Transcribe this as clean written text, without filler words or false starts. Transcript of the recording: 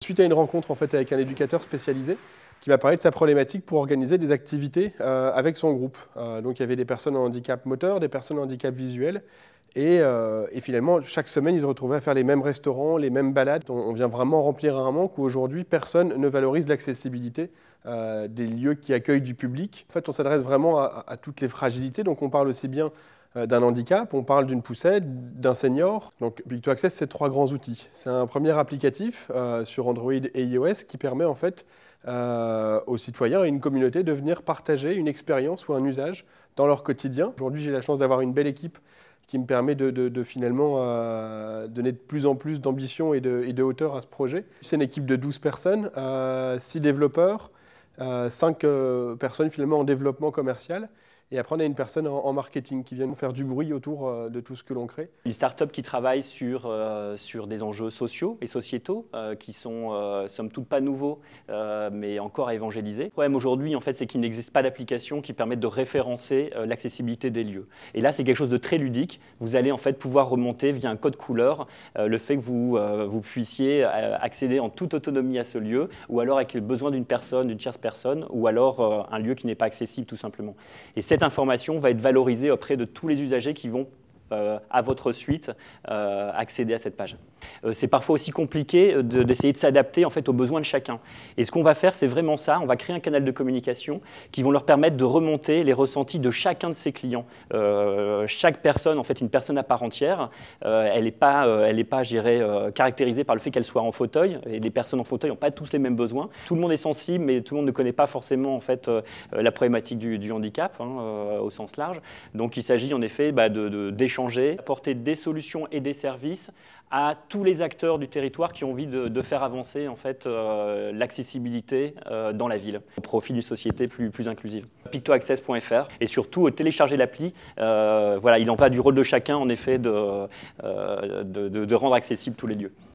Suite à une rencontre en fait, avec un éducateur spécialisé qui m'a parlé de sa problématique pour organiser des activités avec son groupe. Donc il y avait des personnes en handicap moteur, des personnes en handicap visuel. Et finalement, chaque semaine, ils se retrouvaient à faire les mêmes restaurants, les mêmes balades. On vient vraiment remplir un manque où aujourd'hui, personne ne valorise l'accessibilité des lieux qui accueillent du public. En fait, on s'adresse vraiment à toutes les fragilités. Donc on parle aussi bien d'un handicap, on parle d'une poussette, d'un senior. Donc Big2Access, c'est 3 grands outils. C'est un premier applicatif sur Android et iOS qui permet en fait aux citoyens et une communauté de venir partager une expérience ou un usage dans leur quotidien. Aujourd'hui, j'ai la chance d'avoir une belle équipe qui me permet de finalement donner de plus en plus d'ambition et de hauteur à ce projet. C'est une équipe de 12 personnes, 6 développeurs, 5 personnes finalement en développement commercial. Et après, on a une personne en marketing qui vient nous faire du bruit autour de tout ce que l'on crée. Une start-up qui travaille sur des enjeux sociaux et sociétaux qui sont, somme toute, pas nouveaux, mais encore à évangéliser. Le problème aujourd'hui, en fait, c'est qu'il n'existe pas d'application qui permette de référencer l'accessibilité des lieux. Et là, c'est quelque chose de très ludique. Vous allez en fait pouvoir remonter via un code couleur le fait que vous puissiez accéder en toute autonomie à ce lieu, ou alors avec le besoin d'une personne, d'une tierce personne, ou alors un lieu qui n'est pas accessible tout simplement. Et cette information va être valorisée auprès de tous les usagers qui vont à votre suite accéder à cette page. C'est parfois aussi compliqué d'essayer de s'adapter en fait aux besoins de chacun. Et ce qu'on va faire, c'est vraiment ça. On va créer un canal de communication qui vont leur permettre de remonter les ressentis de chacun de ses clients. Chaque personne, en fait, une personne à part entière, elle n'est pas, je dirais, caractérisée par le fait qu'elle soit en fauteuil. Et les personnes en fauteuil n'ont pas tous les mêmes besoins. Tout le monde est sensible, mais tout le monde ne connaît pas forcément en fait la problématique du handicap au sens large. Donc, il s'agit en effet d'échanger, apporter des solutions et des services à tous les acteurs du territoire qui ont envie de faire avancer en fait, l'accessibilité dans la ville, au profit d'une société plus inclusive. Big2Access.fr et surtout télécharger l'appli. Voilà, il en va du rôle de chacun en effet de rendre accessibles tous les lieux.